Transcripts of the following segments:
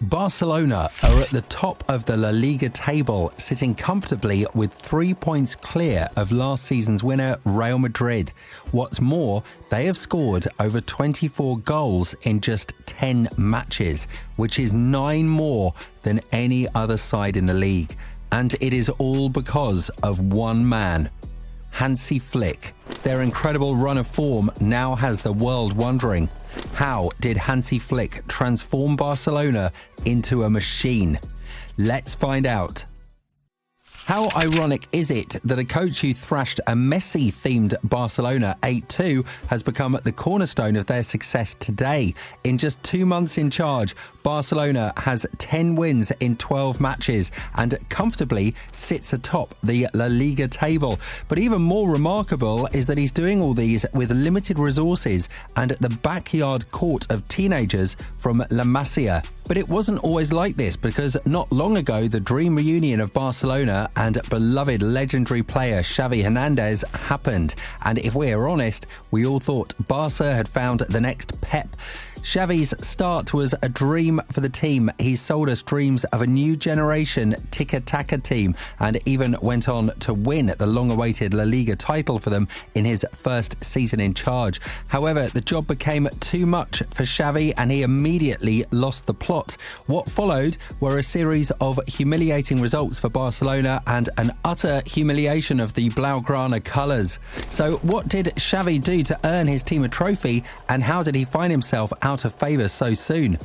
Barcelona are at the top of the La Liga table, sitting comfortably with 3 points clear of last season's winner, Real Madrid. What's more, they have scored over 24 goals in just 10 matches, which is 9 more than any other side in the league. And it is all because of one man, Hansi Flick. Their incredible run of form now has the world wondering, how did Hansi Flick transform Barcelona into a machine? Let's find out. How ironic is it that a coach who thrashed a Messi-themed Barcelona 8-2 has become the cornerstone of their success today? In just 2 months in charge, Barcelona has 10 wins in 12 matches and comfortably sits atop the La Liga table. But even more remarkable is that he's doing all these with limited resources and at the backyard court of teenagers from La Masia. But it wasn't always like this, because not long ago the dream reunion of Barcelona and beloved legendary player Xavi Hernandez happened. And if we're honest, we all thought Barca had found the next Pep. Xavi's start was a dream for the team. He sold us dreams of a new generation tiki-taka team and even went on to win the long-awaited La Liga title for them in his first season in charge. However, the job became too much for Xavi and he immediately lost the plot. What followed were a series of humiliating results for Barcelona and an utter humiliation of the Blaugrana colours. So what did Xavi do to earn his team a trophy, and how did he find himself out of favour so soon?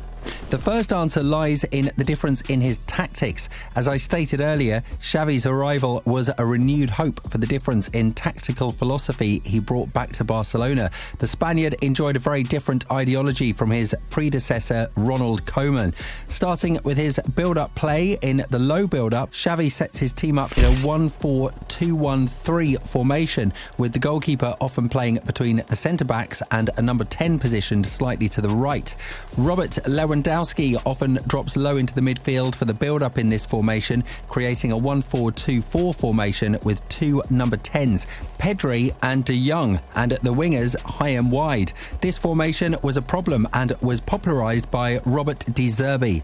The first answer lies in the difference in his tactics. As I stated earlier, Xavi's arrival was a renewed hope for the difference in tactical philosophy he brought back to Barcelona. The Spaniard enjoyed a very different ideology from his predecessor, Ronald Koeman. Starting with his build-up play in the low build-up, Xavi sets his team up in a 1-4-2-1-3 formation, with the goalkeeper often playing between the centre-backs and a number 10 positioned slightly to the right. Robert Lewandowski often drops low into the midfield for the build-up in this formation, creating a 1-4-2-4 formation with 2 number 10s, Pedri and De Jong, and the wingers high and wide. This formation was a problem and was popularised by Robert De Zerbi.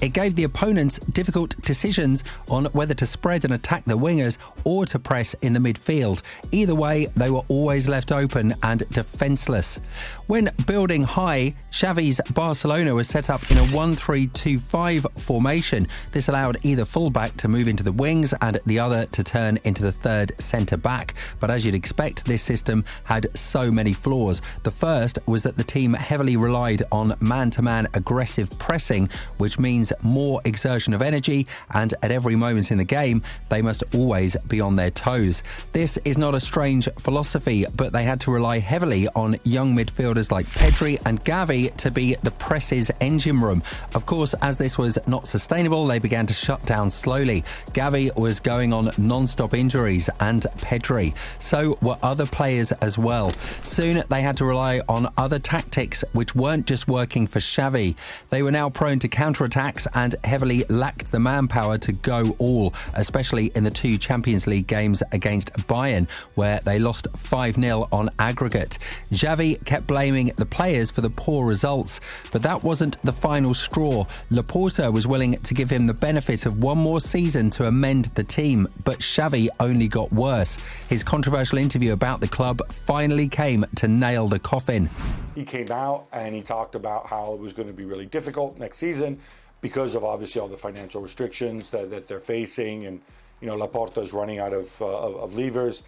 It gave the opponents difficult decisions on whether to spread and attack the wingers or to press in the midfield. Either way, they were always left open and defenceless. When building high, Xavi's Barcelona was set up in a 1-3-2-5 formation. This allowed either fullback to move into the wings and the other to turn into the third centre-back. But as you'd expect, this system had so many flaws. The first was that the team heavily relied on man-to-man aggressive pressing, which means more exertion of energy, and at every moment in the game, they must always be on their toes. This is not a strange philosophy, but they had to rely heavily on young midfielders like Pedri and Xavi to be the press's engine room. Of course, as this was not sustainable, they began to shut down slowly. Xavi was going on non-stop injuries, and Pedri. So were other players as well. Soon, they had to rely on other tactics, which weren't just working for Xavi. They were now prone to counterattacks and heavily lacked the manpower to go all, especially in the 2 Champions League games against Bayern, where they lost 5-0 on aggregate. Xavi kept blaming the players for the poor results, but that wasn't the final straw. Laporta was willing to give him the benefit of one more season to amend the team, but Xavi only got worse. His controversial interview about the club finally came to nail the coffin. He came out and he talked about how it was going to be really difficult next season because of obviously all the financial restrictions that they're facing, and Laporta is running out of levers.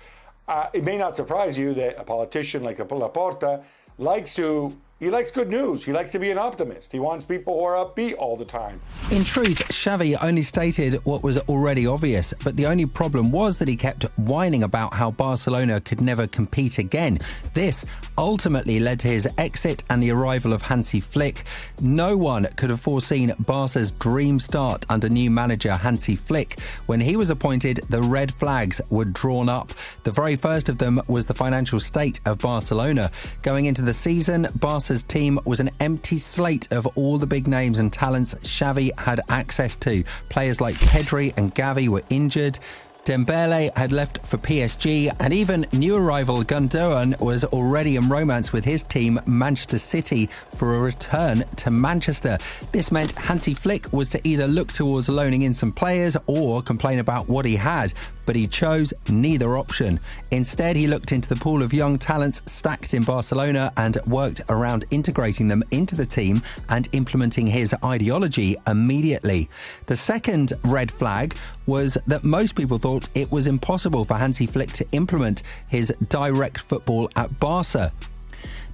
It may not surprise you that a politician like Laporta likes good news. He likes to be an optimist. He wants people who are upbeat all the time. In truth, Xavi only stated what was already obvious, but the only problem was that he kept whining about how Barcelona could never compete again. This ultimately led to his exit and the arrival of Hansi Flick. No one could have foreseen Barca's dream start under new manager Hansi Flick. When he was appointed, the red flags were drawn up. The very first of them was the financial state of Barcelona. Going into the season, Barca's team was an empty slate of all the big names and talents Xavi had access to. Players like Pedri and Xavi were injured. Dembele had left for PSG, and even new arrival Gundogan was already in romance with his team Manchester City for a return to Manchester. This meant Hansi Flick was to either look towards loaning in some players or complain about what he had, but he chose neither option. Instead, he looked into the pool of young talents stacked in Barcelona and worked around integrating them into the team and implementing his ideology immediately. The second red flag was that most people thought it was impossible for Hansi Flick to implement his direct football at Barca.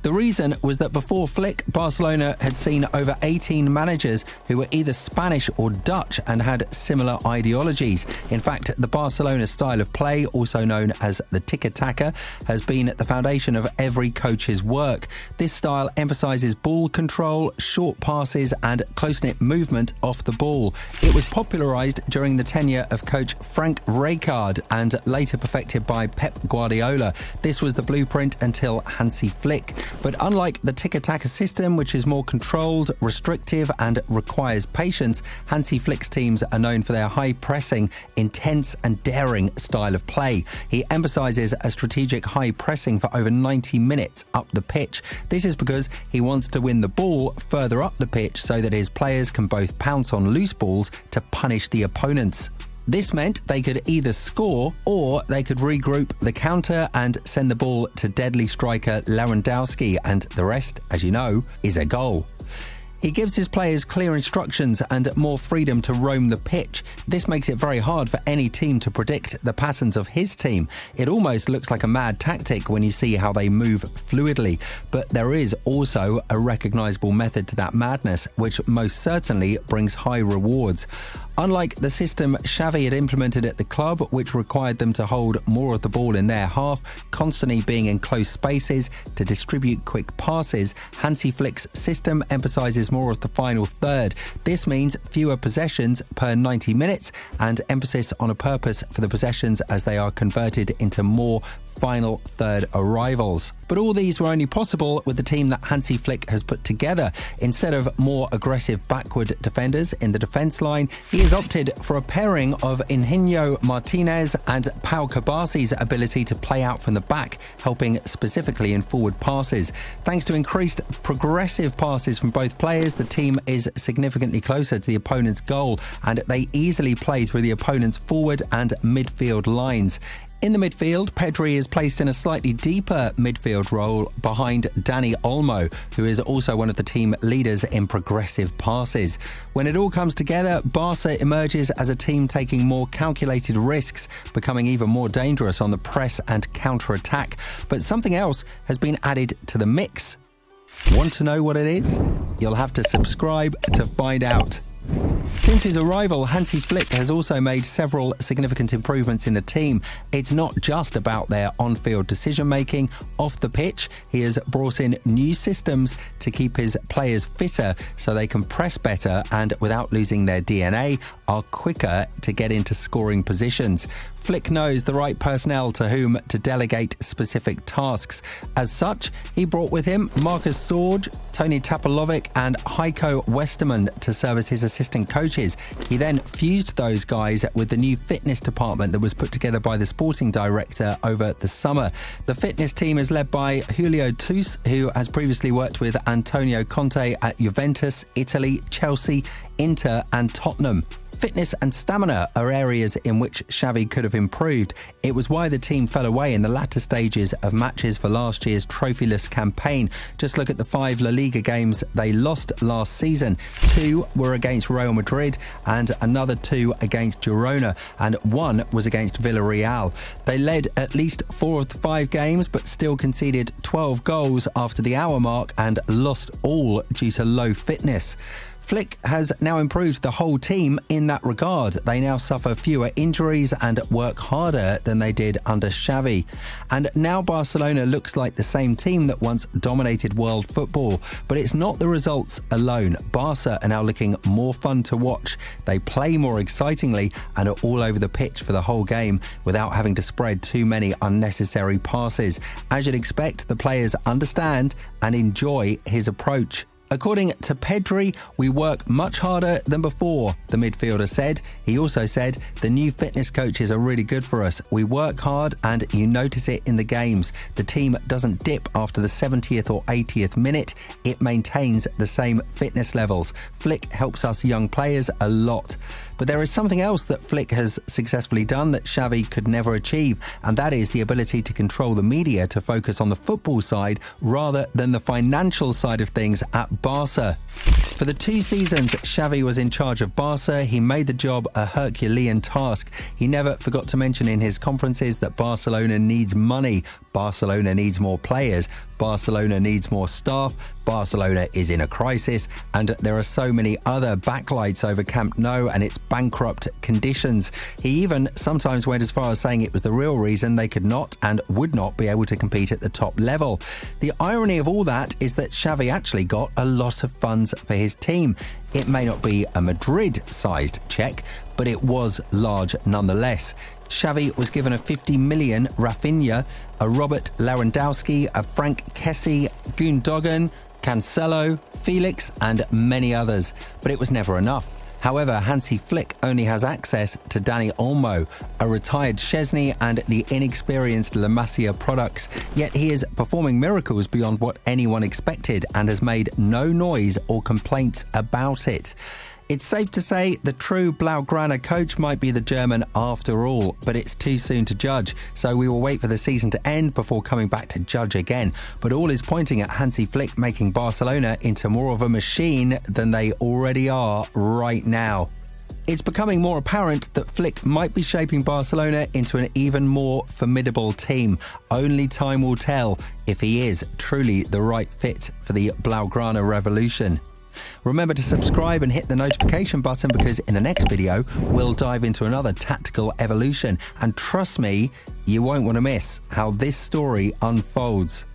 The reason was that before Flick, Barcelona had seen over 18 managers who were either Spanish or Dutch and had similar ideologies. In fact, the Barcelona style of play, also known as the tiki-taka, has been at the foundation of every coach's work. This style emphasises ball control, short passes and close-knit movement off the ball. It was popularised during the tenure of coach Frank Rijkaard and later perfected by Pep Guardiola. This was the blueprint until Hansi Flick. But unlike the tiki-taka system, which is more controlled, restrictive and requires patience, Hansi Flick's teams are known for their high-pressing, intense and daring style of play. He emphasises a strategic high pressing for over 90 minutes up the pitch. This is because he wants to win the ball further up the pitch so that his players can both pounce on loose balls to punish the opponents. This meant they could either score or they could regroup the counter and send the ball to deadly striker Lewandowski, and the rest, as you know, is a goal. He gives his players clear instructions and more freedom to roam the pitch. This makes it very hard for any team to predict the patterns of his team. It almost looks like a mad tactic when you see how they move fluidly, but there is also a recognisable method to that madness, which most certainly brings high rewards. Unlike the system Xavi had implemented at the club, which required them to hold more of the ball in their half, constantly being in close spaces to distribute quick passes, Hansi Flick's system emphasises more of the final third. This means fewer possessions per 90 minutes and emphasis on a purpose for the possessions as they are converted into more final third arrivals. But all these were only possible with the team that Hansi Flick has put together. Instead of more aggressive backward defenders in the defence line, he has opted for a pairing of Ingenio Martinez and Pau Cabasi's ability to play out from the back, helping specifically in forward passes. Thanks to increased progressive passes from both players, the team is significantly closer to the opponent's goal, and they easily play through the opponent's forward and midfield lines. In the midfield, Pedri is placed in a slightly deeper midfield role behind Dani Olmo, who is also one of the team leaders in progressive passes. When it all comes together, Barca emerges as a team taking more calculated risks, becoming even more dangerous on the press and counter-attack. But something else has been added to the mix. Want to know what it is? You'll have to subscribe to find out. Since his arrival, Hansi Flick has also made several significant improvements in the team. It's not just about their on-field decision-making. Off the pitch, he has brought in new systems to keep his players fitter so they can press better and, without losing their DNA, are quicker to get into scoring positions. Flick knows the right personnel to whom to delegate specific tasks. As such, he brought with him Marcus Sorge, Tony Tapalovic and Heiko Westermann to serve as his assistant coaches. He then fused those guys with the new fitness department that was put together by the sporting director over the summer. The fitness team is led by Julio Tous, who has previously worked with Antonio Conte at Juventus, Italy, Chelsea, Inter and Tottenham. Fitness and stamina are areas in which Xavi could have improved. It was why the team fell away in the latter stages of matches for last year's trophyless campaign. Just look at the 5 La Liga games they lost last season. 2 were against Real Madrid and another 2 against Girona, and 1 was against Villarreal. They led at least 4 of the 5 games but still conceded 12 goals after the hour mark and lost all due to low fitness. Flick has now improved the whole team in that regard. They now suffer fewer injuries and work harder than they did under Xavi. And now Barcelona looks like the same team that once dominated world football. But it's not the results alone. Barca are now looking more fun to watch. They play more excitingly and are all over the pitch for the whole game without having to spread too many unnecessary passes. As you'd expect, the players understand and enjoy his approach. According to Pedri, we work much harder than before, the midfielder said. He also said, the new fitness coaches are really good for us. We work hard and you notice it in the games. The team doesn't dip after the 70th or 80th minute. It maintains the same fitness levels. Flick helps us young players a lot. But there is something else that Flick has successfully done that Xavi could never achieve, and that is the ability to control the media to focus on the football side rather than the financial side of things at Barca. For the 2 seasons Xavi was in charge of Barca, he made the job a Herculean task. He never forgot to mention in his conferences that Barcelona needs money, Barcelona needs more players, Barcelona needs more staff, Barcelona is in a crisis, and there are so many other backlights over Camp Nou and its bankrupt conditions. He even sometimes went as far as saying it was the real reason they could not and would not be able to compete at the top level. The irony of all that is that Xavi actually got a lot of funds for his team. It may not be a Madrid-sized cheque, but it was large nonetheless. Xavi was given a 50 million Rafinha, a Robert Lewandowski, a Frank Kessie, Gundogan, Cancelo, Felix and many others, but it was never enough. However, Hansi Flick only has access to Dani Olmo, a retired Szczesny and the inexperienced Masia products, yet he is performing miracles beyond what anyone expected and has made no noise or complaints about it. It's safe to say the true Blaugrana coach might be the German after all, but it's too soon to judge, so we will wait for the season to end before coming back to judge again. But all is pointing at Hansi Flick making Barcelona into more of a machine than they already are right now. It's becoming more apparent that Flick might be shaping Barcelona into an even more formidable team. Only time will tell if he is truly the right fit for the Blaugrana revolution. Remember to subscribe and hit the notification button because in the next video, we'll dive into another tactical evolution. And trust me, you won't want to miss how this story unfolds.